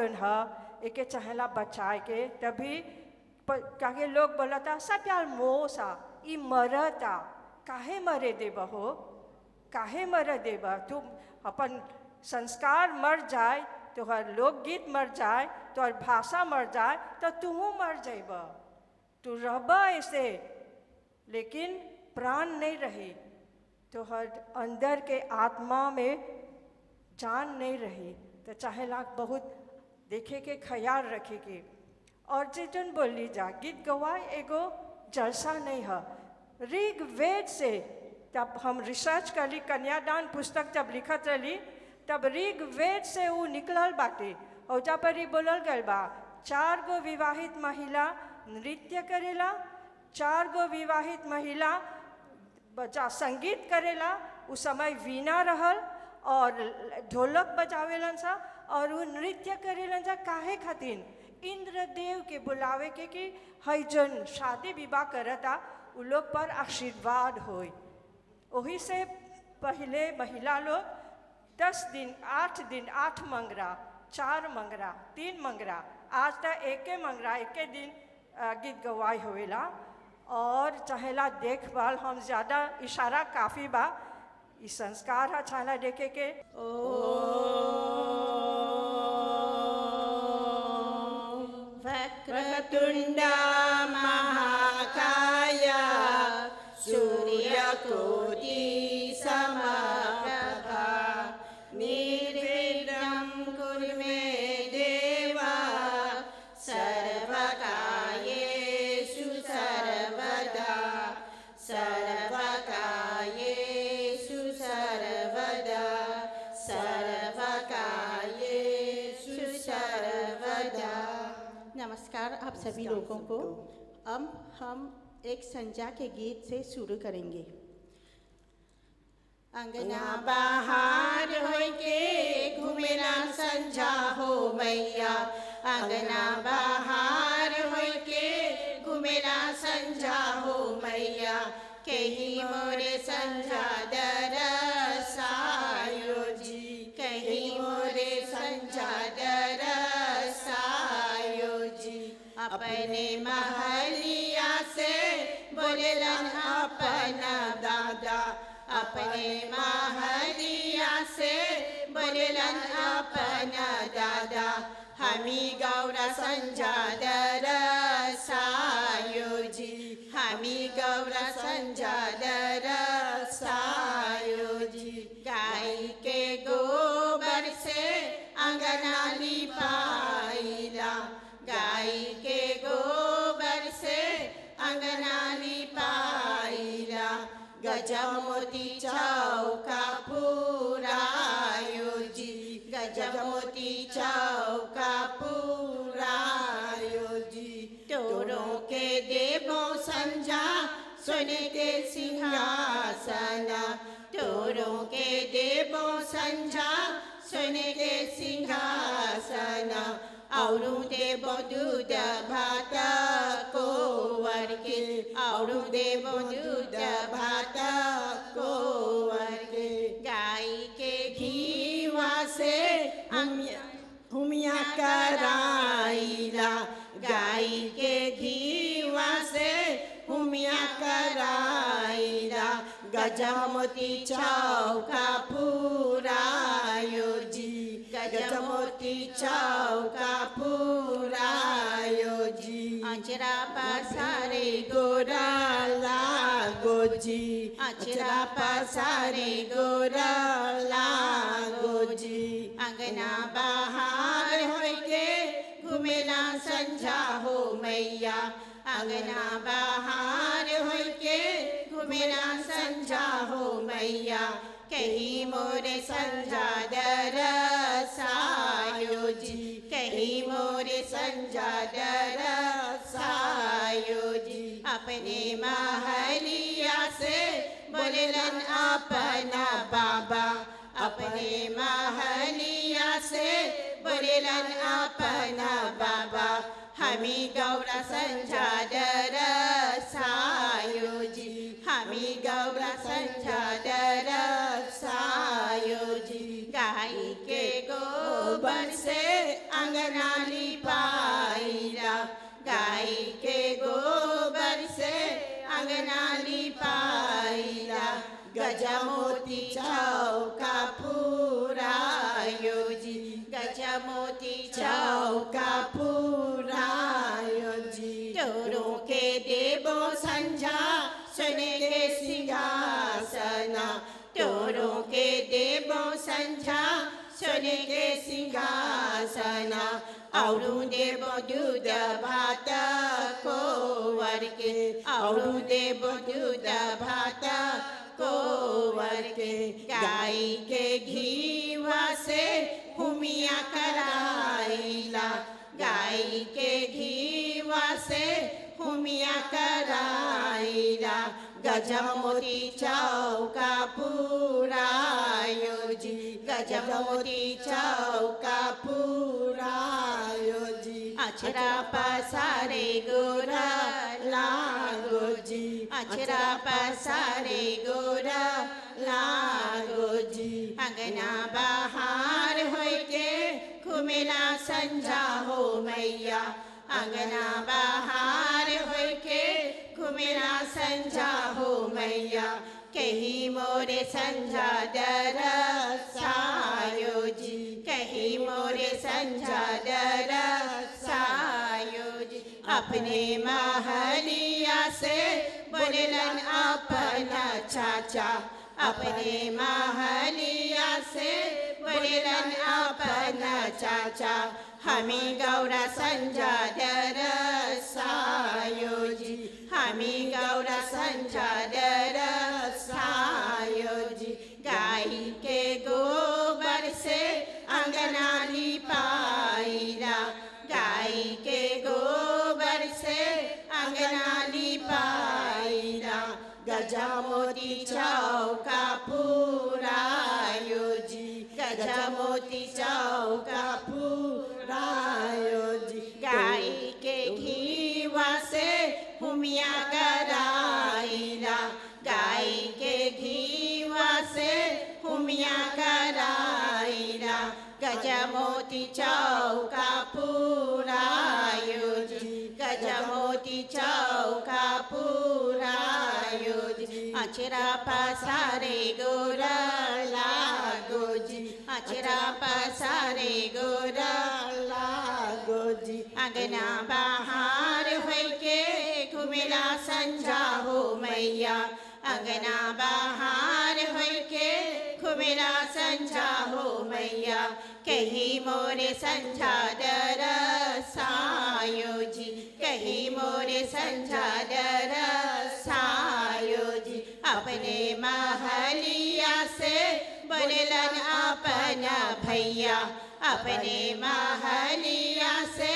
जोन है एके चाहेला बचाए के तभी काहे लोग बोलता सब यार मोसा ई मरता काहे मरे देबा हो काहे मर देबा तुम अपन संस्कार मर जाए तोहर लोकगीत मर जाए तोहर भाषा मर जाए तो तुहू मर जाब तू रहब ऐसे लेकिन प्राण नहीं रही तोहर अंदर के आत्मा में जान नहीं रही तो चाहेला बहुत देखे के ख्याल रखे के। और जितन बोली जा गीत गवाए एगो जलसा नहीं है ऋग्वेद से तब हम रिसर्च करी कन्यादान पुस्तक जब लिखत रही तब ऋग्वेद से वो निकलल बाटे और जब पर ही बोलल गल बा 4 गो विवाहित महिला नृत्य करेला 4 गो विवाहित महिला बजा संगीत करेला उस समय वीणा रहल और ढोलक बजावेलन सा और वो नृत्य करेलन सा काहे खातिर इंद्रदेव के बुलावे के कि हई जन शादी विवाह करता उ लोग पर आशीर्वाद होई वही से पहले महिला लोग 10 दिन 8 दिन 8 मंगरा 4 मंगरा 3 मंगरा आज तक एके मंगरा एके दिन गीत गवाई होवेला और चाहेला देखभाल हम ज़्यादा इशारा काफ़ी बा इस संस्कार है चाहेला देखे के वक्रतुंडा महाकाय सूर्यकोटि समप्रभा निर्विघ्नं कुरु मे देव सर्वकार्येषु सर्वदा सर्वकार्येषु सर्वदा सर्वकार्येषु सर्वदा। नमस्कार आप सभी लोगों को। अब हम एक संजा के गीत से शुरू करेंगे। अंगना बाहर होय के घूमेला संजा हो मैया अंगना बाहर होय के घूमेला संजा हो मैया कही मोरे संजा दरसायो जी कही मोरे संजा दरसायो जी अपने महलिया से बोलेलन अपना दादा अपने महलिया से बोलेलन अपना दादा हमी गौरा संजा दरसायो जी हमी गौरा संजा दरसायो जी गाय के गोबर से अंगना लिपाइला गाय के गोबर से अंगना लिपाइला गजब मोती चौका पुरायो जी गजब मोती चौका पुरायो जी तोरों के देवों संजा सोने के सिंहासन तोरों के देवों संजा सोने के सिंहासन और देवो दूध भात कोवर के और देवो दूध भात कोवर के गाय के घीवा से हुमिया कराइला गाय के घीवा से हुमिया कराइला गजमोती चौका पुरायो जी गजमोती चौका पुरायो जी अचरा पसारे गोरा लागो जी अचरा पसारे गोरा लागो जी अंगना बाहर होय के घूमेला संजा हो मैया अंगना बाहर होय के घूमेला संजा हो मैया कहीं मोरे संजा दरसायो जी कहीं मोरे संजा दरसायो जी अपने महलिया से बोलेलन अपना बाबा अपने महलिया से बोलेलन अपना बाबा हमी गौरा संजा दरसायो जी हमी गौरा संजा दरसायो जी गाय के गोबर से अंग अंगना लिपाइला गाय के गोबर से अंगना लिपाइला गजमोती चौका पुरायो जी गजमोती चौका पुरायो जी तोरों के देवो संझा सुने के सिंहासना तोरों के देवो संझा सुने के सिंहासना और देवो दूध भात को वर के और देवो दूध भात को वर के गाय के घीवा से हुमिया कराइला गाय के घीवा से हुमिया कराइला गजमोती चौका पुरायो जी गजमोती चौका पुरायो जी अचरा पसारे गोरा लागो जी अचरा पसारे गोरा लागो जी अंगना बाहर होय के घुमेला संझा हो मैया अंगना बाहर होय के घुमेला संझा हो मैया कहीं मोरे संझा दरसायो जी कहीं मोरे संझा दरसायो जी अपने महलिया से बोलेलन अपना चाचा अपने महलिया से बोलेलन अपना चाचा हमें गौरा संझा दरसायो जी हमें गौरा संझा दरसायो जी गाय के गोबर से अंगना लिपाइला गाय के गोबर से अंगना लिपाइला गजमोती चौका पुरायो जी गजमोती चौका पुरायो जी गाय के घीवा से हुमिया कराइला गाय के घीवा से हुमिया कराइला गजमोती चौका पुरायो जी गजमोती चौका पुरायो जी अचरा पसारे गोरा लागो जी अचरा पसारे गोरा लागो जी अंगना बाहर होय के घुमेला संझा हो मैया अंगना बाहर होय के घुमेला संझा हो मैया कहीं मोरे संझा दरसायो जी कहीं मोरे संझा दरसायो जी अपने महलिया से बोलेलन अपना भैया अपने महलिया से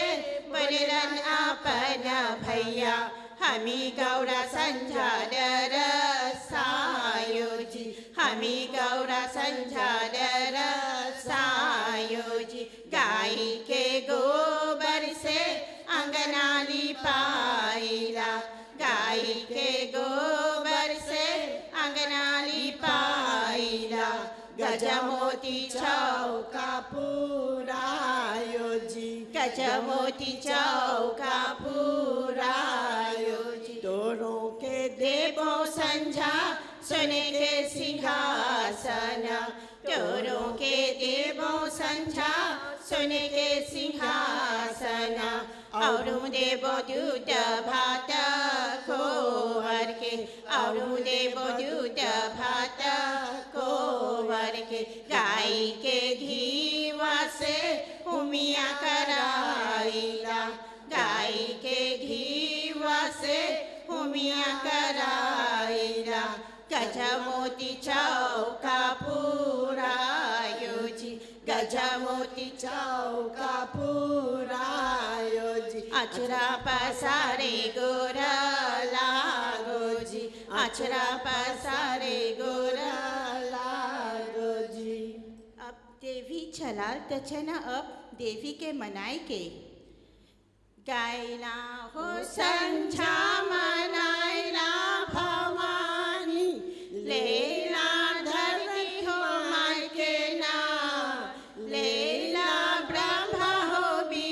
बोलेलन अपना भैया हमी गौरा संझा दरसायो जी हमी गौरा संझा दरसायो जी गाय के गोबर से अंगना लिपाइला गाय के गोबर से अंगना लिपाइला गजमोती चौका पुरायो जी गजमोती चौका पुरायो जी दोनों के देवो संझा सुने के सिंहासन दोनों के देवो संझा सुने के सिंहासन और देवो दूध भात को वर के और देवो दूध भात को वर के गाय के घीवा से हुमिया कराइला गाय के घीवा से हुमिया कराइला गजमोती चौका पुरायो जी गजमोती चौका पुरायो जी अचरा पसारे गोरा लागो जी अचरा पसारे गोरा लागो जी अब देवी चलाल तचना अब देवी के मनाए के गायला हो संझा मनायला भवानी लेला धरती हो मायके ना लेला ब्रह्मा हो बी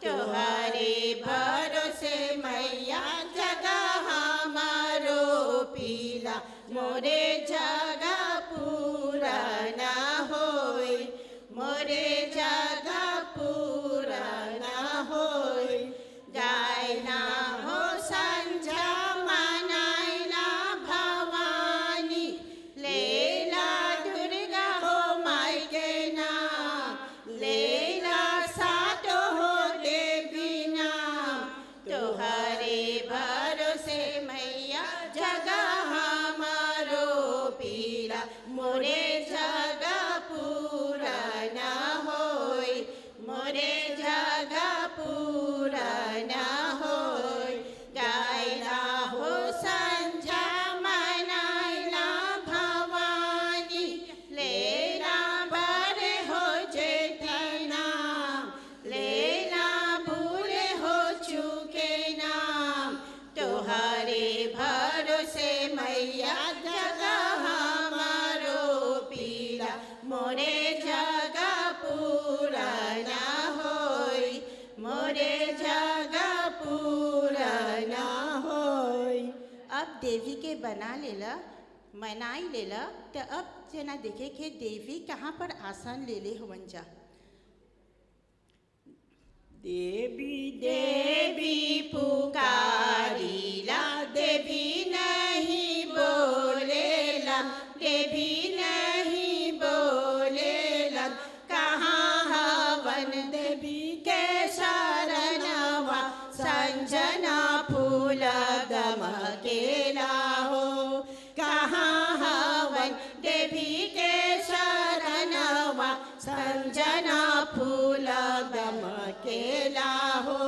तोहरे भरोसे मैया जगह हमारो पीला मोरे जगह पूरा ना होई मोरे जगह पूरा ना होई गायना हो संझा मनाइला भवानी लेला दुर्गा हो माई के नाम लेला सातो हो देवी नाम तोहरे भरोसे मैया जगह हमारो पीला मोरे जगह पूरा ना होई मोरे जगह पूरा ना होई गायला हो संझा मनाइला भवानी लेला बड़े हो जेठना लेला भूले हो चुके नाम तोहरे भरोसे मैया जगह हमारो पीला मोरे जगह पूरा ना होई मोरे जगह पूरा ना होई अब देवी के बना लेला मनाई लेला तो अब जना देखे के देवी कहाँ पर आसन ले ले हुवन जा देवी देवी पुकारिला देवी नहीं बोलेला देवी नहीं बोलेला कहाँ हवन देवी के शरणवा संजना फूल गमकेला हो कहाँ हवन देवी के शरणवा संजना फूल गमकेला हो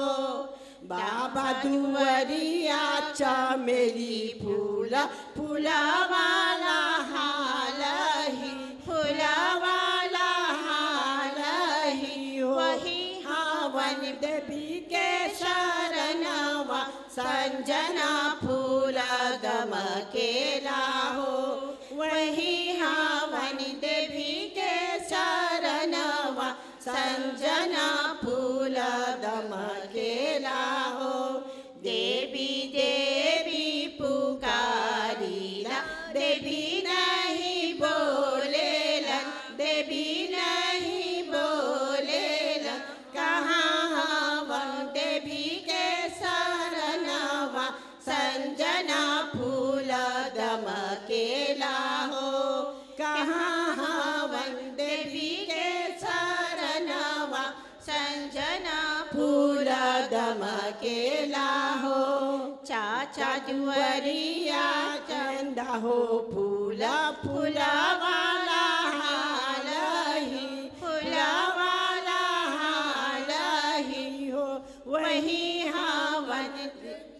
बाबा दुवरिया चमेली फूला फूला वाला हालही फूला वाला हालही वही हवन देवी के शरणवा संजना फूला गमकेला हो वही हवन देवी के शरणवा संजना फूल गमकेला हो देवी देवी पुकारिला देवी नहीं बोलेला देवी नहीं बोलेला कहाँ हवन देवी के शरणवा संजना फूल गमकेला हो कहाँ हवन देवी के शरणवा संजना फूल गमकेला हो चाचा दुवरिया चंदा हो फूला फूला वाला हालही फूला वाला हालही हो वही हवन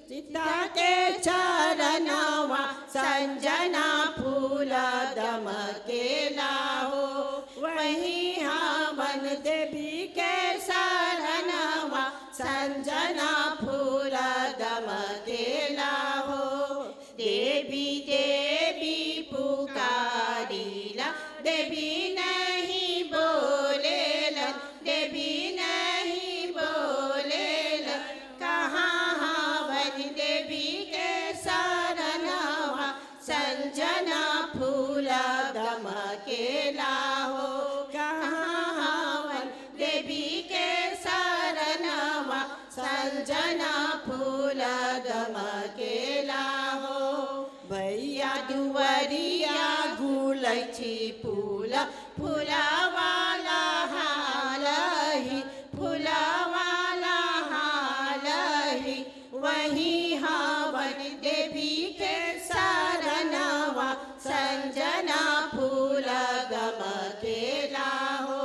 सीता के चरणवा संजना फूल गमकेला हो वही हवन देवी के शरणवा संजना फूल गमकेला हो देवी देवी पुकारिला देवी नहीं बोलेला देवी नहीं बोलेला कहाँ हवन देवी के शरणवा संजना फूल गमकेला हो कहाँ हवन देवी के शरणवा संजना फूल गमकेला हो भैया दुवरिया गुलैछी फूला फूला वाला हालही फूला वाला हालही वही हवन देवी के शरणवा संजना फूल गमकेला हो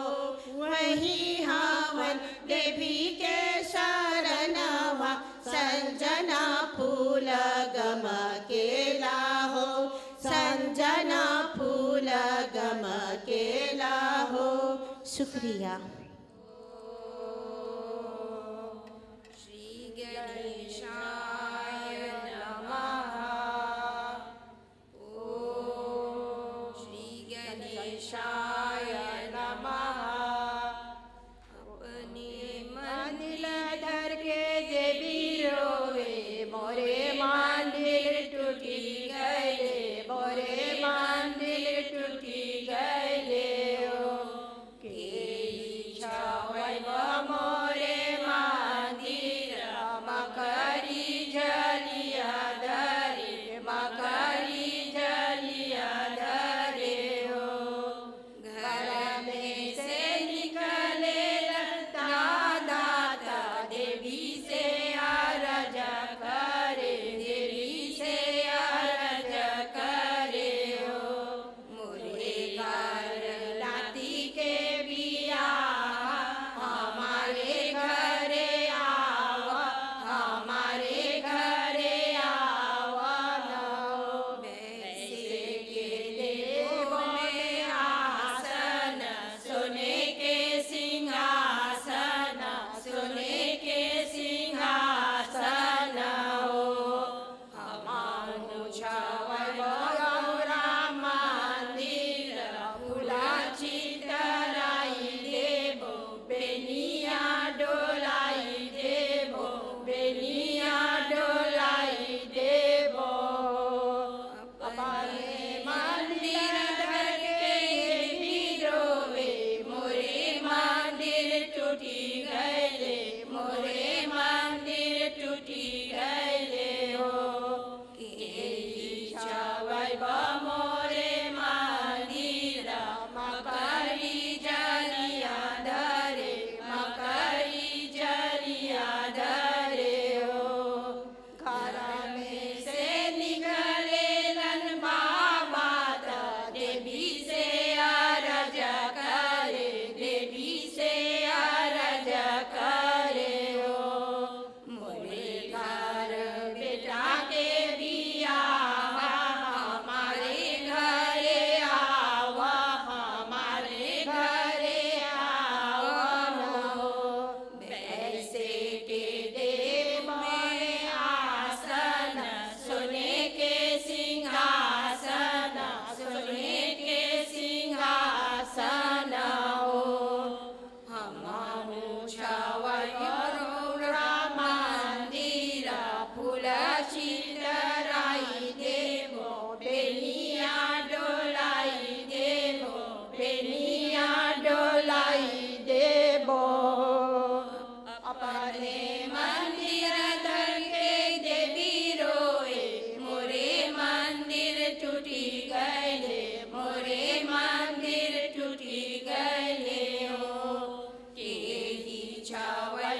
वही हवन देवी के शरणवा संजना फूल गमकेला हो संजना फूल गमकेला हो शुक्रिया श्री गणेशाय नमः ओम श्री गणेशाय नमः अपने मन लगा मोरे मंदिर टूटी गए हो के छावै मोरे मंदिर मकरी जलिया धरे मकरी जलिया धरे हो घर में से निकले लन बाबा देवी से अरज करे देवी से अरज करे हो मोरे घर बेटा के बिया हमारे घरे आवा हमारे घरे आवा वैसे के देव में आसन सोने के सिंहासन सोने के सिंहासन हो हमहु छावै मंदिर फूल चितराई देवो बेनिया डोलाई देवो बेनिया डोलाई देवो अपने मंदिर धर के देवी रोए मोरे मंदिर टूटी गए मोरे मंदिर टूटी गए हो के ही छावै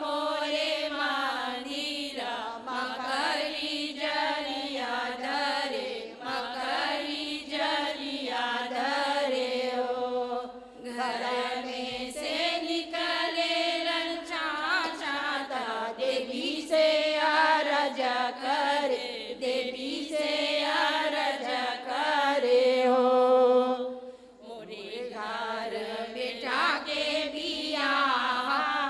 मोरे मंदिर मकरी जलिया धरे मकरी जलिया धरे हो घर में से निकले चाचा देवी से अरज करे देवी से अरज करे हो मोरे घर बेटा के बिया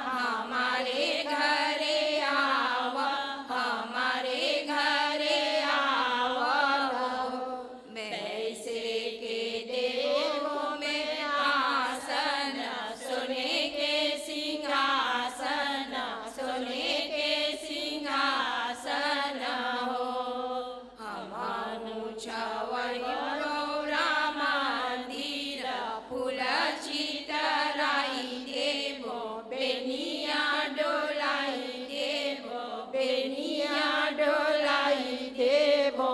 हमारे घरे आवा हमारे घरे आवा वैसे के देव में आसन सोने के सिंहासन सोने के सिंहासन हो हमहु छावै मंदिर फूल चितराई देवो बेनिया डोलाई देवो बेनिया डोलाई देवो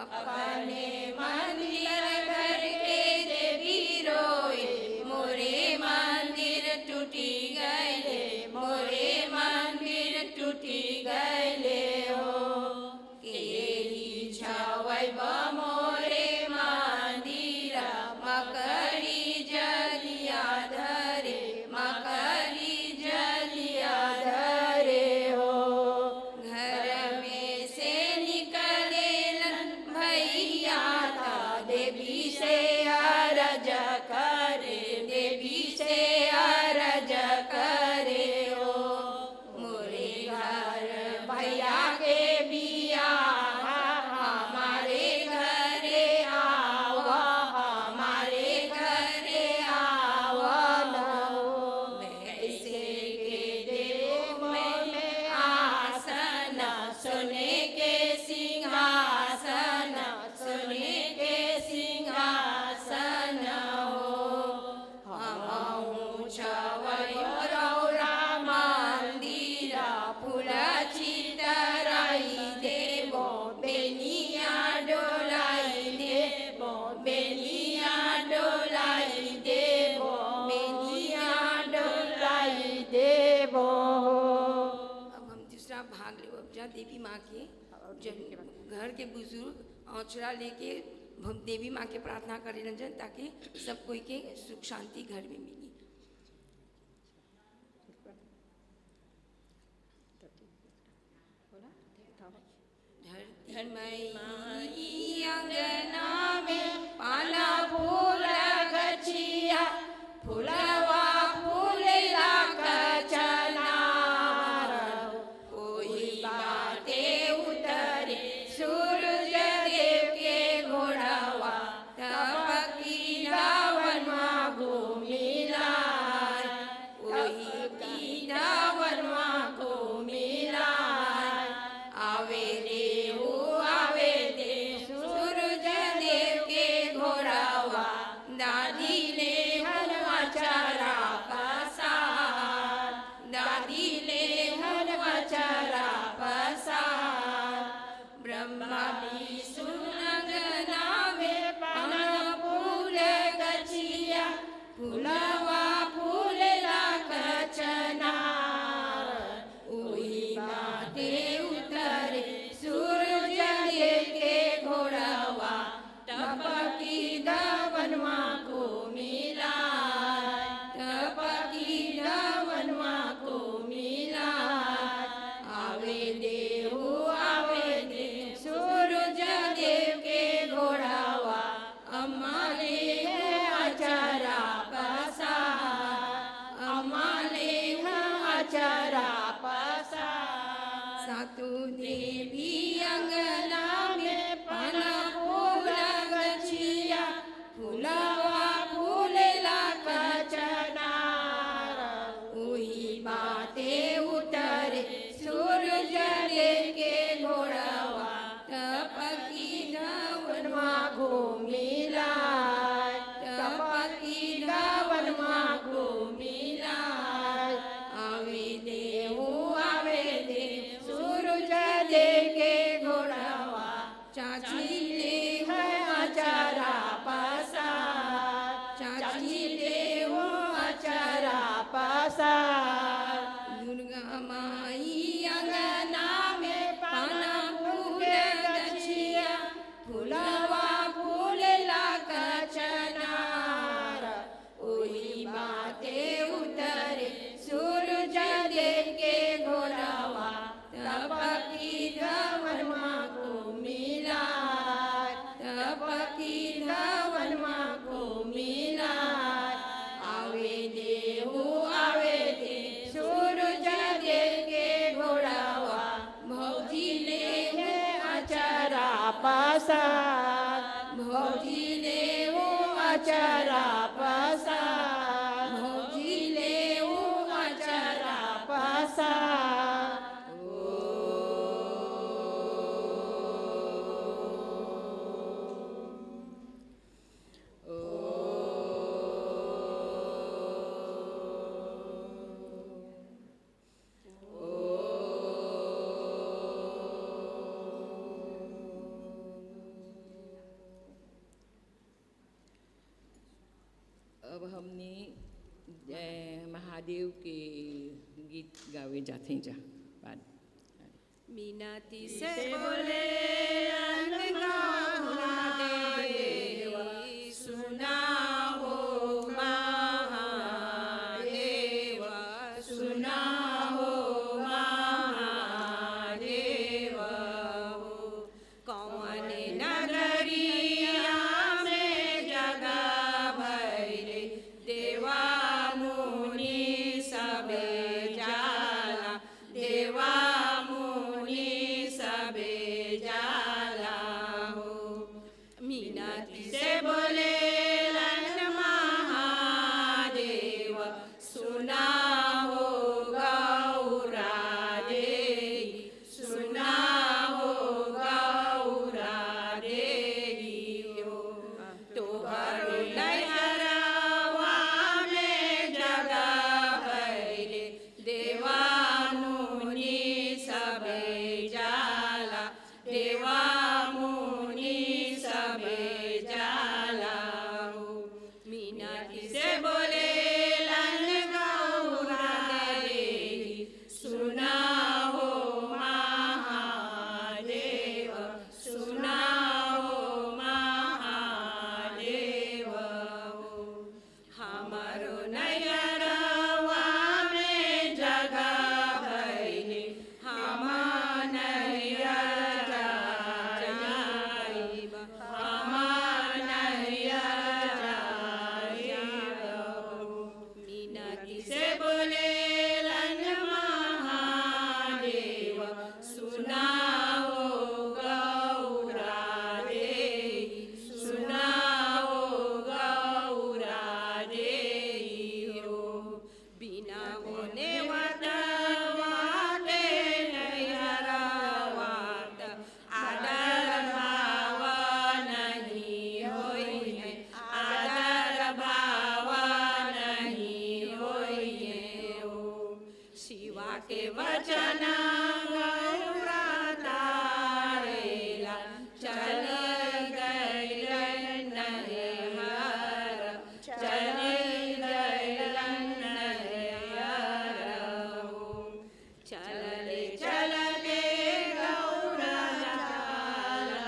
अपने मंदिर घर के देवी रोए मोरे मंदिर टूटी गए मोरे मंदिर टूटी गए हो के ही छावै मोरे मंदिर मकरी जलिया धरे मकरी जलिया धरे हो घर में से निकले भैया देवी से अरज करे देवी से अरज करे हो मोरे घर भैया के बिया हमारे घरे आवा हमारे घरे आवा वैसे के देव में आसन सोने के सिंहासन सोने के सिंहासन हो हमहु छावै मंदिर फूल चितराई देवो बेनिया डोलाई देवो बेनिया डोलाई देवो बेनिया डोलाई देवो अब हम दूसरा भाग ले अपना देवी माँ के घर के बुजुर्ग औचरा लेके देवी माँ के प्रार्थना करे रंजन ताकि सब कोई के सुख शांति घर में मिली धरती अंगना में पाना फूल गछिया फूलवा फूलेला कचनार कोई बाते उतरे सूरज देव के घोड़वा तपकी रावण घूमिला कोई रावण घूमिला आवे देव तू देवी अंगना में पन फूल गछिया फूलवा फूलेला कचनार ओही बाते उतरे सूरज लेके घोड़वा टपकी धवनमा घूमिला टपकी धवनमा घूमिला आवे देव सूरज लेके घोड़वा चाची ले है अचारा पसार चाची ले हो अचारा पसार दुर्गा माई अंगना में पाना फूल गछिया फूलवा फूलेला कचनार ओही बाते उतरे सूरज लेके घोड़वा टपकी धवनमा घूमिला टपकी धवनमा घूमिला आवे देव सूरज लेके घोड़वा भौजी ले है अचारा पसार भौजी ले हो अचारा पसार भौजी ले हो अचारा पसार अब हमने महादेव के गीत गावे जाते हैं जा बाद मीनाती से बोले महादेव सुना हो महादेव सुना हो महादेव कौन नगरिया में जगह भैले देवा मुनि सबे जाला देवा मुनि सबे जाला हो मीनाती से बोले लन महादेव सुना हो गौरा देई सुना हो गौरा देई हो तोहर नैहरवा में जगह भैले देवा मुनि सबे जाला देवा मुनि सबे जाला हो मीनाती से बोले लन गौरा देई सुना हो महादेव सुना हो महादेव हो हमारो नैहरवा में जगह भैले हम नैहर जाइब हम नैहर जाइब मीनाती से बोले लन महादेव सुना हो गौरा देई सुना हो गौरा देई हो बिना होने वाटे नैहरवाट आदर भाव नहीं होई है आदर भाव नहीं होई है हो शिवा के वचन गौरा तारेला चल गइलन नैहर चल गइलन नैहर हो चलले चलले गौरा जाला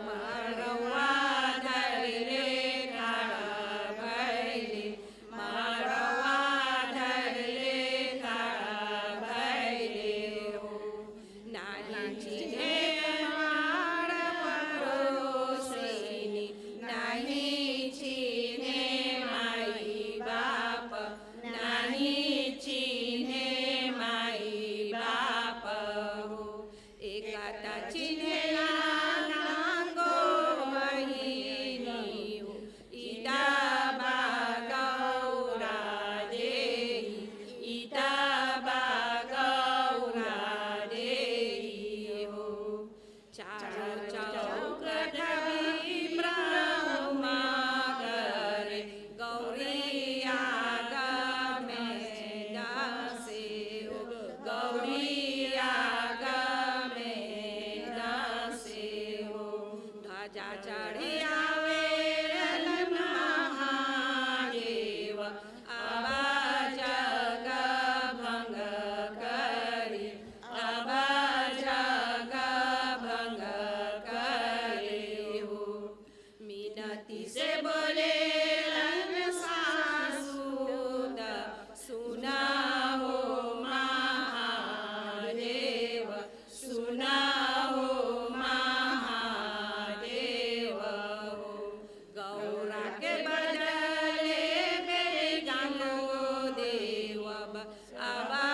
मरवा धरले खड़ा भैले मरवा धरले खड़ा भैले Tata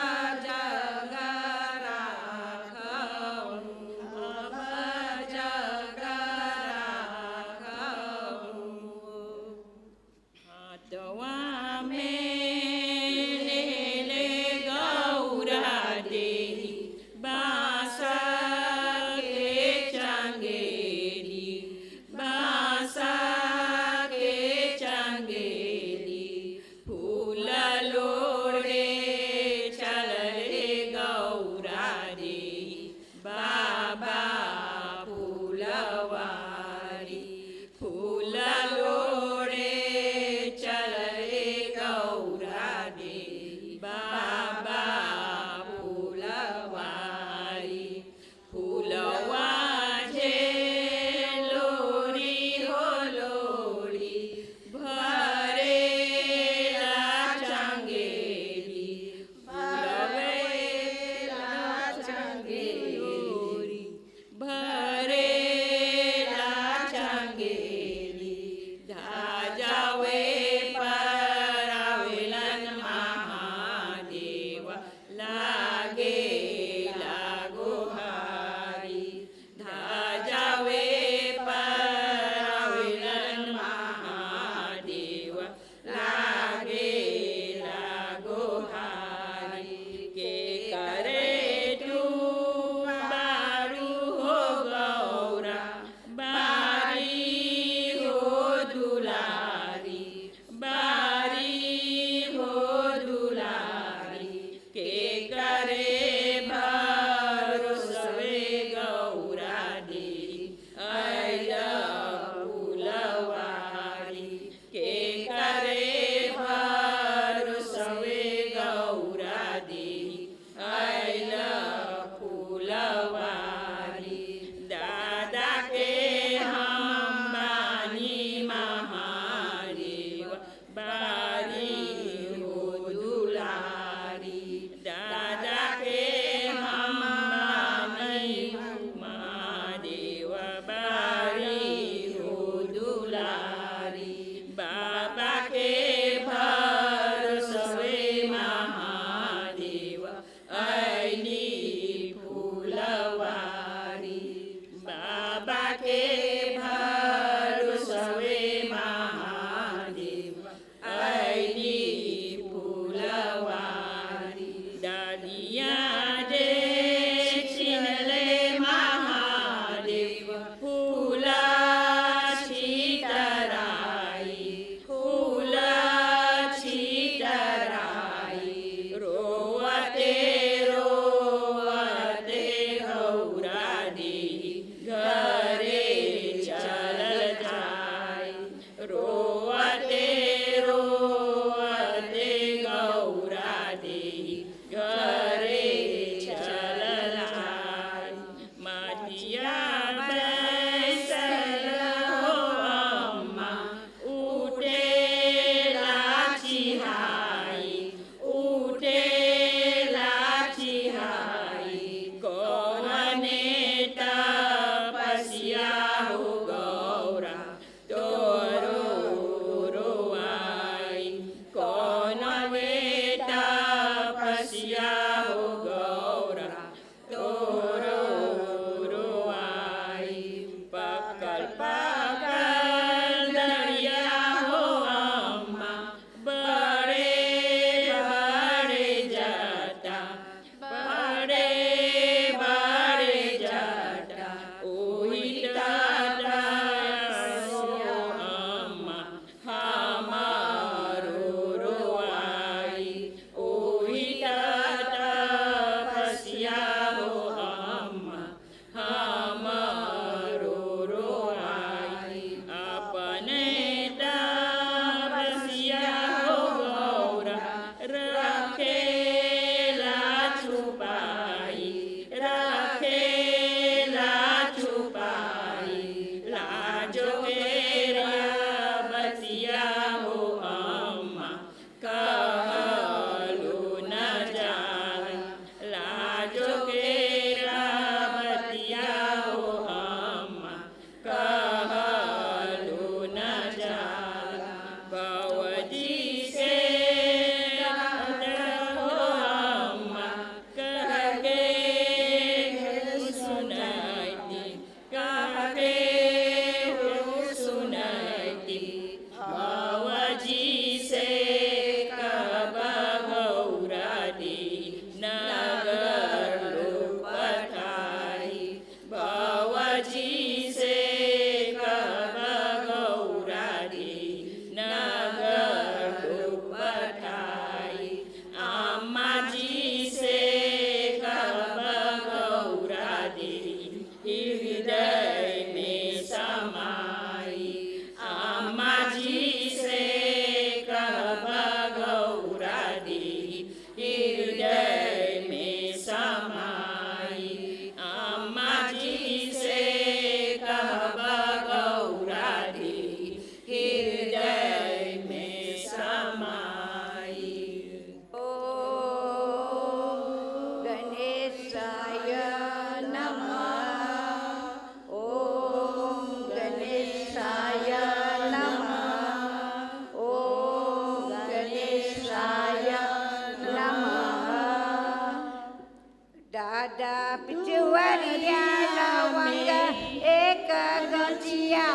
ada picuaria lawangga eka gancia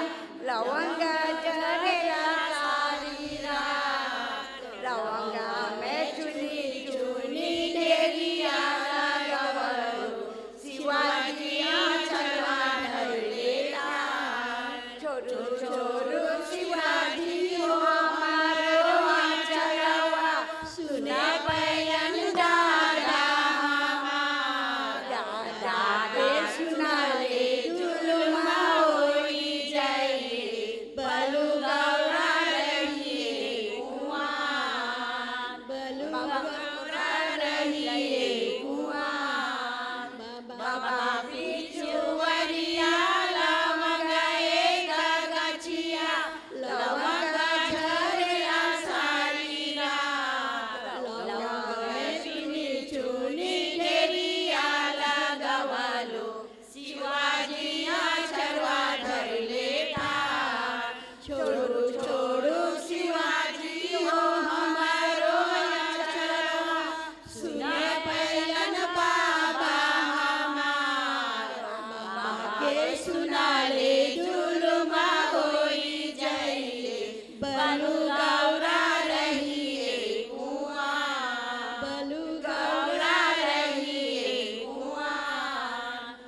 lawangga jarela sarira lawangga mechuni chuni deria lagawaru Shivaji चलवा धरलेला छोरू छोरू शिवाजी हो हमारो चलवा सुना पयन दादा दादा के सुना ले जुलमा होई जाइए बलु गौरा रहिए कुआ बलु गौरा रहिए कुआ बाबा पिचुवरिया लवंगा एक गछिया लवंगा झरिया सारीरा लवंगा चुनी चुनी डेरिया लगवालो शिवाजिया चरवा धरले ठार छोड़ू छोड़ू शिवाजी हो हमारो चरवा सुने पयन बाबा के सुना ले जुलमा होई जाइए बलु गौरा रहिए कुआ बलु गौरा रहिए कुआ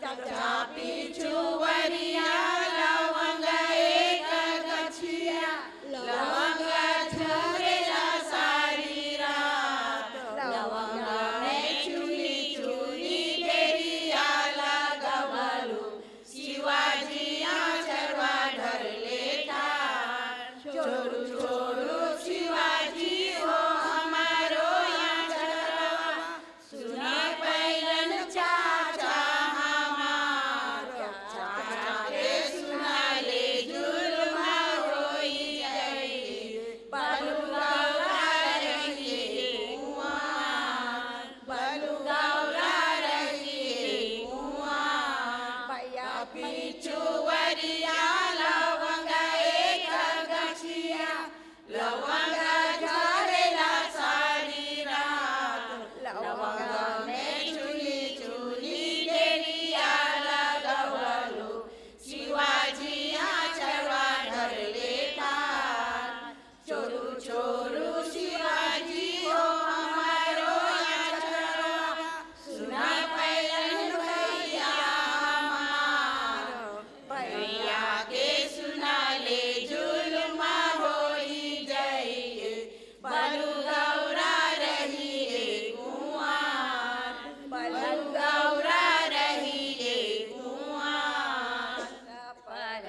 चाचा पिचुवरिया लवंगा एक गछिया लवंगा झरेला सारी रात लवंगा में चुनी चुनी डेरिया लगवालू शिवाजिया चरवा धरले ठार छोड़ू छोड़ू शिवाजी हो हमारो चरवा सुना पैलन चाचा हमारो चाचा के सुना ले जुलमा होई जाइए बलु गौरा रहिए कुआ बलु गौरा रहिए कुआ भैया पिचुवरिया लवंगा एक गछिया लवंगा झरेला सारी रात लवंगा में चुनी चुनी डेरिया लगवालो शिवाजिया चरवा धरले ठार छोड़ू छोड़ू शिवाजी हो हमारो चरवा सुना पयन भैया हमारो भैया के सुना ले जुलमा होई जाइए बलु गौरा रहिए कुआ बलु गौरा रहिए कुआ पर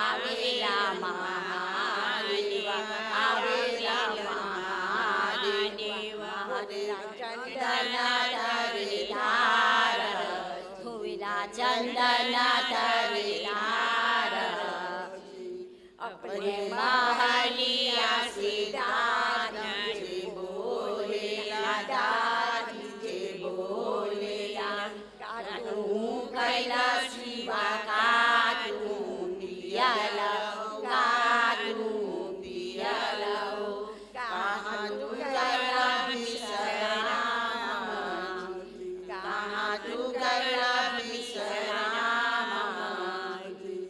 आवेला महादेवा आवेला महादेवा चंदना धरिधार हुविला चंदना धरिधार अपने महलिया से दादी बोलेला दादी जे बोलेला काटू कैला शिवा काटू पियाला काटू पियाला कहाँ तू कैला विश्राम कहाँ तू कैला विश्राम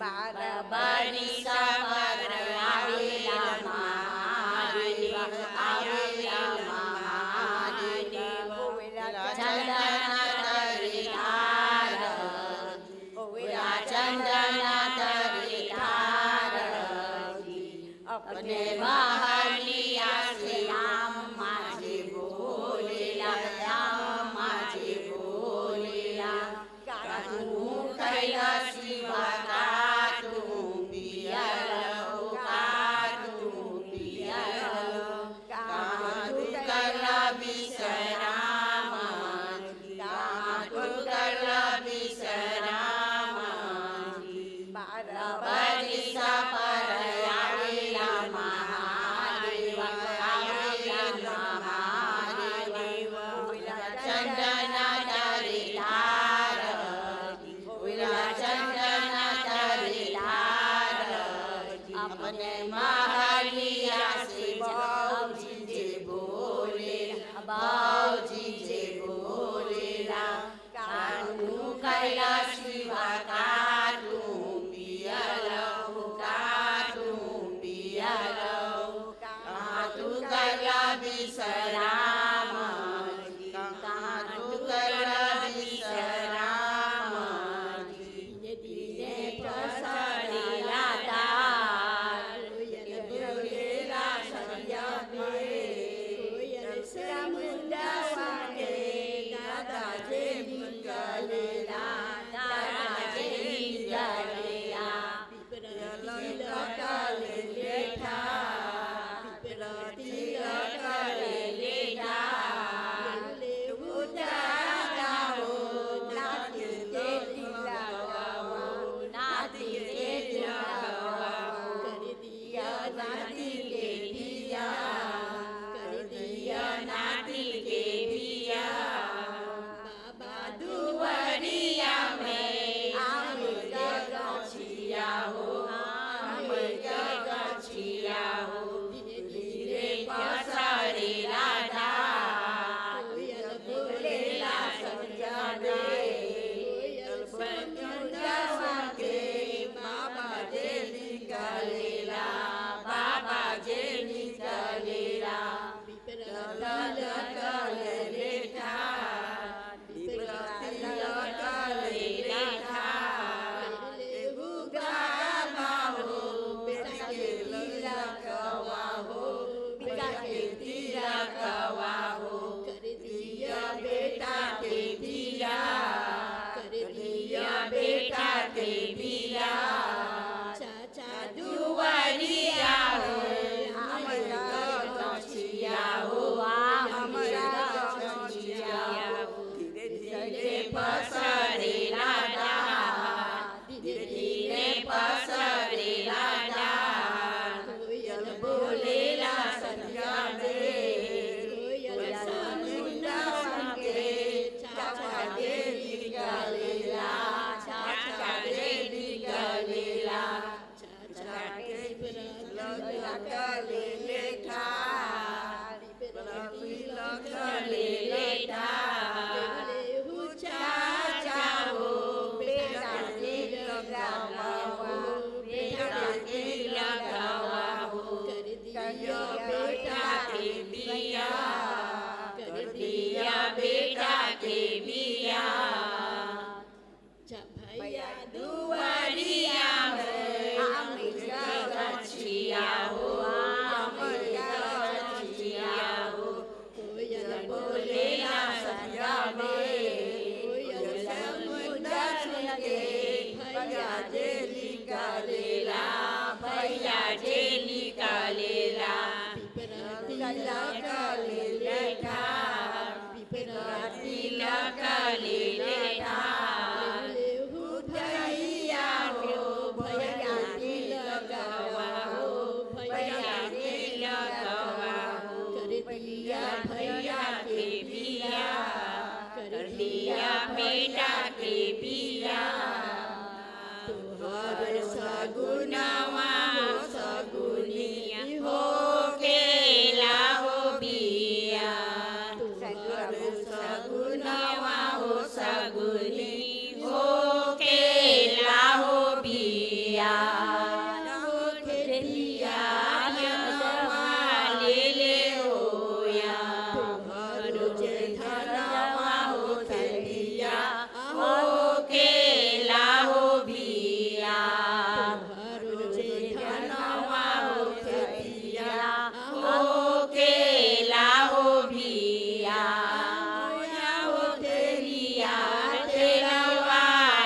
बार बड़ी सबर आवेला महादेवा आवेला महादेवा चंदना धरिधार होवेला चंदना धरिधार अपने महलिया से राम माझे बोलेला राम माझे बोलेला काटू कैला शिवा काटू पियाला काटू पियाला कहाँ तू कैला विश्राम कहाँ तू कैला विश्राम बार बड़ी सपर आवेला महादेवा तिलक लीले ढाल भैया हो भैया तिलकवा हो भैया तिलकवा हो भैया भैया के बिया कर दिया बेटा के बिया तुहर सगुनवा हो सगुनिया हो केला हो बिया तुहर सगुनवा हो सगुनी हो केला हो बिया हो खेलिया जनवा ले ले होया तुहर जे धनवा हो खेलिया हो केला हो बिया तुहर जे धनवा हो खेलिया हो केला हो बिया हो तेलिया तेलवा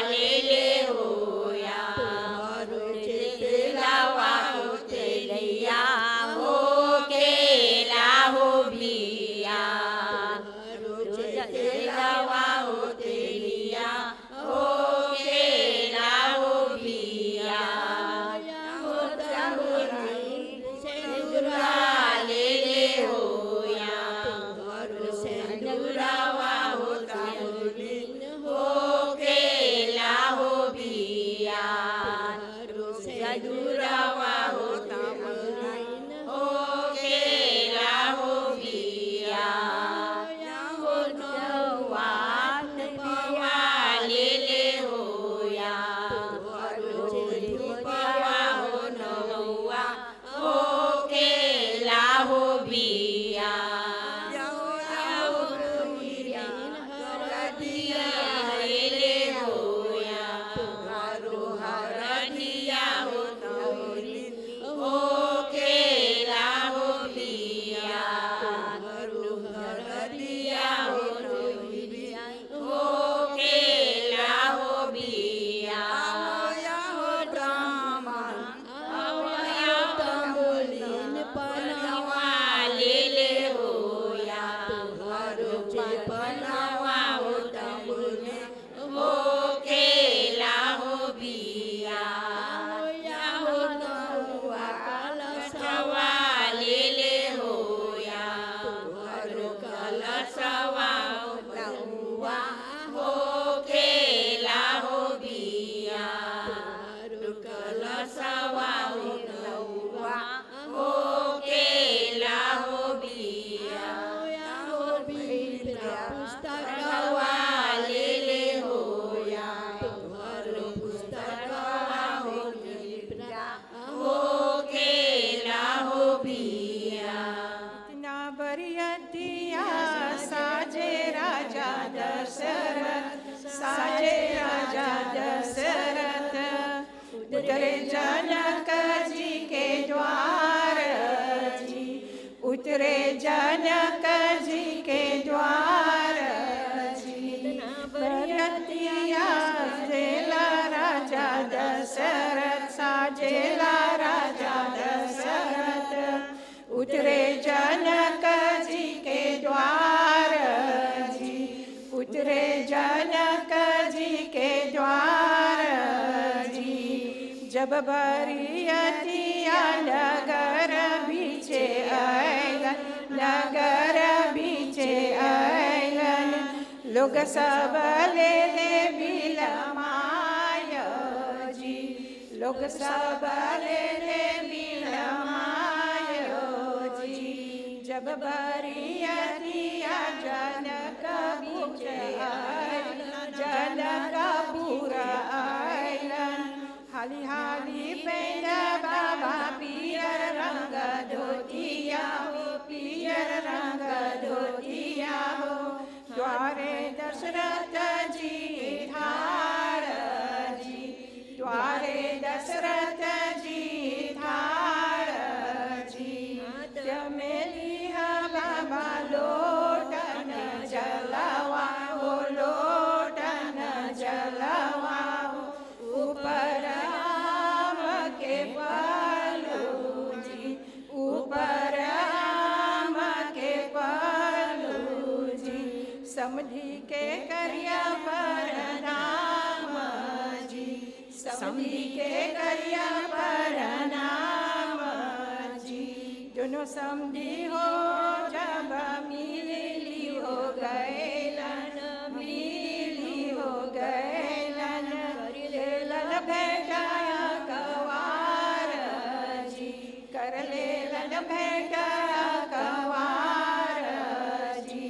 ले ले होया तुहर जे तेलवा हो तेलिया हो केला हो बिया तुहर जे तेलवा हो तेलिया हो केला हो बिया हो तमुनी सेंदूरा ले ले होया तुहर सेंदूरावा हो तमुनी हो केला हो बिया तुहर सेंदूरावा हो तमुनी हो केला हो बिया हो नौवा धुपवा ले ले होया तुहर धुपवा हो नौवा हो केला हो बिया हो बिया हरदिया ले ले होया तुहर हरदिया हो तमुनी हो केला हो बिया तुहर हरदिया हो तमुनी हो केला हो बिया हो ब्राह्मण हो तमुलीन पनवा ले ले होया तुहर जे पनवा हो तमुली हो केला हो बिया हो नौवा कलशवा ले ले होया तुहर कलशवा हो नौवा हो केला हो बिया तुहर कलशवा हो नौवा हो केला हो बिया हो बिया पुस्तकवा ले ले होया तुहर पुस्तकवा हो बिया हो केला हो बिया इतना बरियतिया साजे राजा दशरथ साजे राजा दशरथ उतरे जनक जी के द्वार जी उतरे जनक जी के द्वार जी बरियतिया जेला राजा दशरथ साजेला राजा दशरथ उतरे जनक जी के द्वार जी उतरे जनक जी के द्वार जी जब बरियतिया नगर बीचे आयलन नगर बीचे आयलन लोग सब ले ले बिलमाय जी लोग सब ले ले बिलमाय जी जब बरियतिया जनक बीचे आयलन जनकपुर आयलन हाली हाली पेंड बाबा पियर रंग धोतिया हो पियर रंग धोतिया हो द्वारे दशरथ जी ठाड़ जी द्वारे दशरथ जी ठाड़ जी चमेली बाबा लोटन जलवा हो लोटन जलवा हो ऊपर आम के पल्लू जी ऊपर आम के पल्लू जी समधी के करिया परनाम जी, समधी के करिया परनाम जी। दोनों समधी हो जब मिली हो गएलन, मिली हो गएलन, लेलन भेटाया कवार जी, कर लेलन भेटाया कवार जी।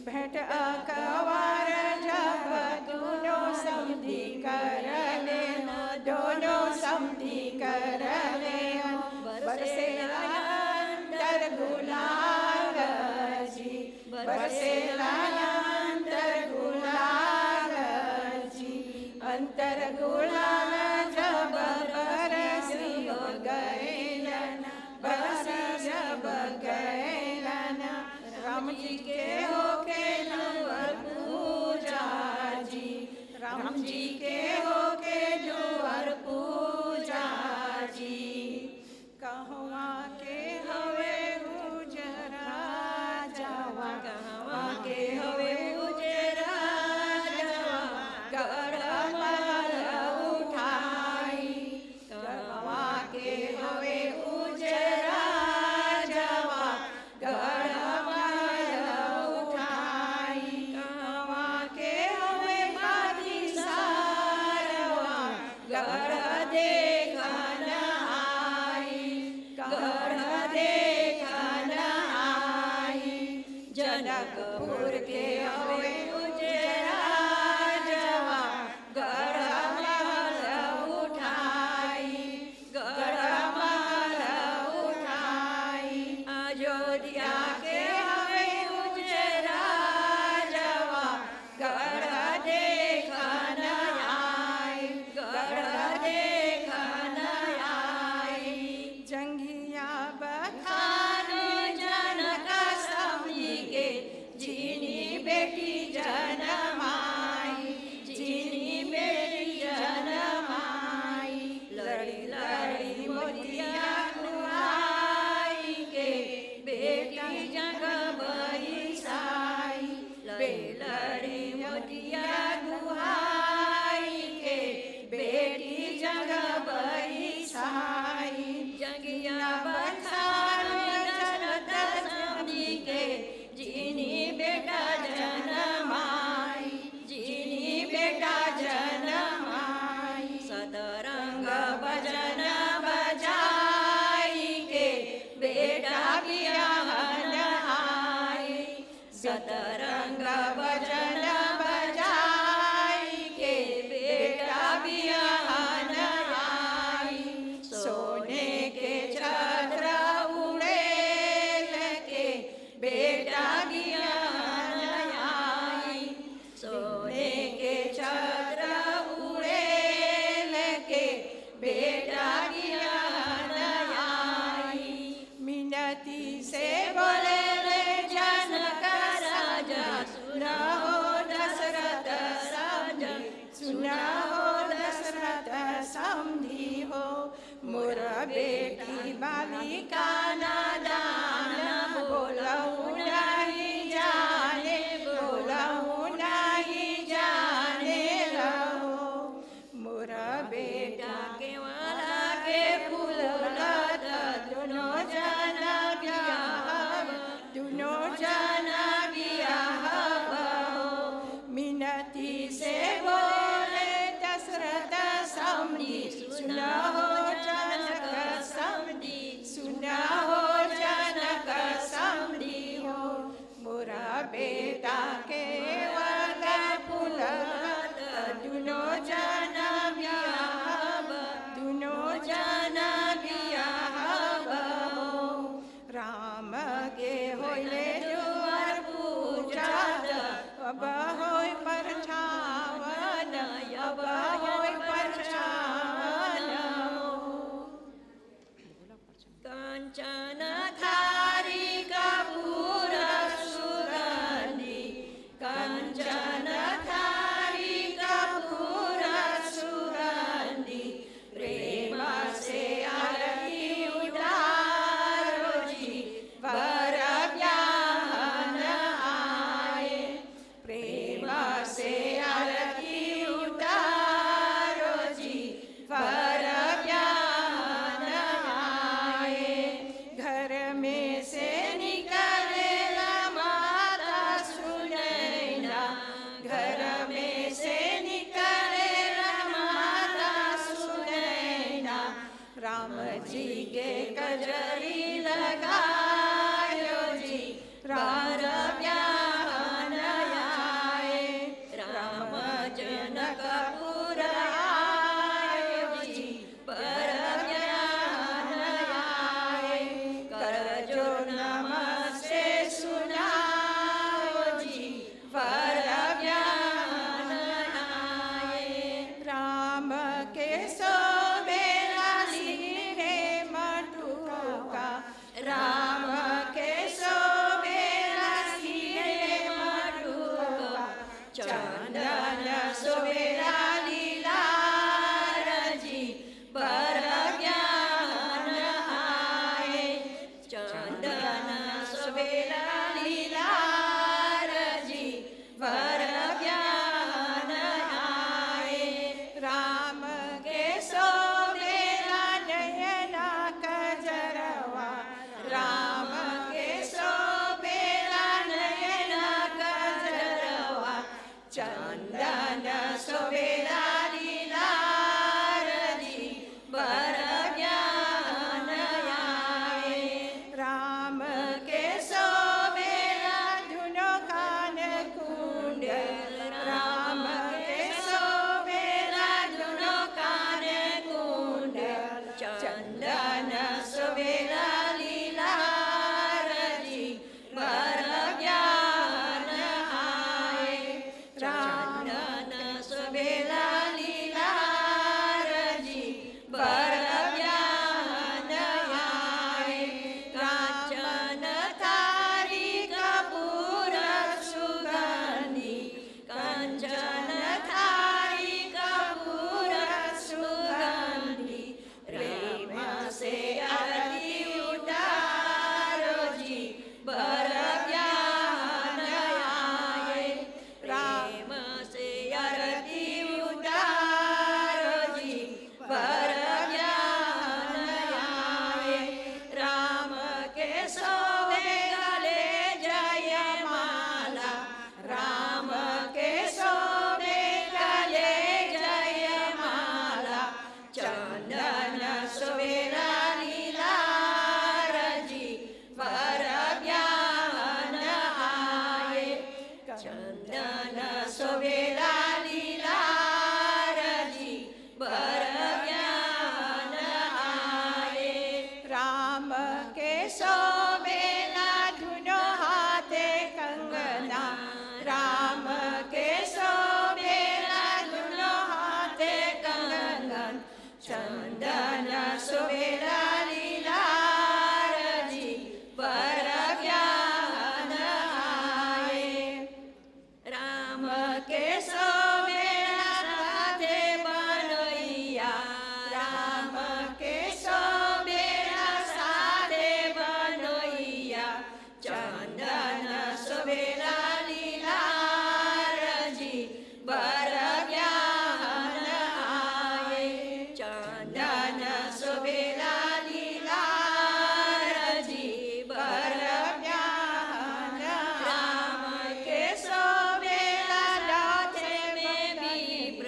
भेंट अकवार जब दोनों समधी कर ले, दोनों समधी कर ले, बरसे अंतर गुलाल जी, बरसे अंतर गुलाल जी। अंतर गुलाल जब बरसी गएलन, बरसी जब गएलन, राम जी के होके दुआर पूजा जी, राम जी के होके दुआर पूजा जी। कहवा के हवे उजरा जावा, कहवा के हवे उजरा जावा, गढ़मल उठाई, कहवा के हवे उजरा जावा, गढ़मल उठाई, कहवा के हवे बादी सारवा, गढ़ देखन आई, गढ़ देखन आई। जनकपुर के हवे उजरा जवा, गढ़मल उठाई, गढ़मल उठाई। अयोध्या के हवे उजरा जवा, गढ़ देखन आई, गढ़ देखन आई। जंघिया बखान जनक समधी के, जीनी बेटी जनमाई, जीनी बेटी जनमाई। लड़ी लड़ी मोतिया कुआई के, बेटी जग बईसाई, लड़ी मोतिया गुहाई के, बेटी जग बईसाई। जंगिया बखान जनक समधी के, जीनी बेटा जनमाई, जीनी बेटा जनमाई। सतरंग भजन बजाई के, बेटा बियाहन आई, सतरंग भजन बजाई के, बेटा बियाहन आई। सोने के छत्र उड़ेल के, बेटा बियाहन आई, सोने के छत्र उड़ेल के, बेटा बियाहन आई। मिनती से बोले रे जनक राजा, सुना हो दशरथ राजा, सुना हो दशरथ समधी हो। मोर बेटी बालिका नादान, बोलहु नहीं जाने, बोलहु नहीं जाने रहो। मोर बेटा के वाला के फूल लत, दोनों जना बियाह, दोनों जना बियाह हो। मिनती से बोले दशरथ समधी, सुना हो जनक समधी, सुना हो जनक समधी हो। मोरा बेटा के वाला फूल लत, दोनों जना बियाह, दोनों जना बियाह हो। राम के होइले दुआर पूजा, अब होय परछावन, अब होय परछावन हो। तुलसी के कजरी लगायो जी बर ब्याहन आए राम जनकपुर आयो जी बर ब्याहन आए कर जो नमस्ते सुनाओ जी बर ब्याहन आए राम के सोबेला लीरे मटुका राम के सोबेला लीरे मटुका चंदन सोबेला लीलार जी बर ज्ञान आए चंदन सोबेला लीलार जी बर ज्ञान आए राम के सोबेला नयना कजरवा राम के सोबेला नयना कजरवा चंदन सोबेला लीलार जी बर ज्ञान आए राम के सोबेला धुनो कान कुंड राम के सोबेला धुनो कान कुंड चंदन सोबेला लीलार जी बर ज्ञान आए चंदन सोबेला लीलार जी बर ज्ञान आए कांचन थारी कपूर सुगंधी कांचन थारी कपूर सुगंधी प्रेम से आरती उतारो जी बर ज्ञान आए प्रेम से आरती उतारो जी बर ज्ञान आए राम के सोवे गले जय माला राम के सोवे गले जय माला चंदन सोवेला लीलार जी बर ज्ञान आए चंदन सोवेला लीलार जी बर ज्ञान आए राम के सोवेला धुनो हाथे कंगना राम के सोवेला धुनो हाथे कंगन चंदन सोवेला लीलार जी बर ज्ञान आए राम के सोवेला साथे बनैया राम के सोवेला साथे बनैया चंदन सोवेला लीलार जी बर ज्ञान आए चंदन सोवेला लीलार जी बर ज्ञान राम के सोवेला लाथे में विप्र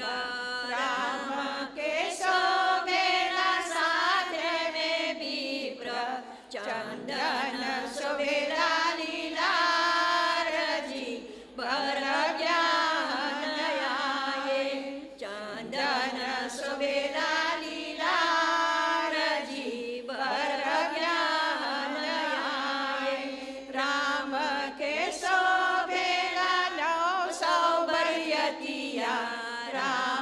राम के सोवेला साथे में विप्र चंदन सोवेला लीलार जी बर ज्ञान आए चंदन सोवेला लीलार जी बर ज्ञान आए राम के सोवेला 900 बरियतिया राम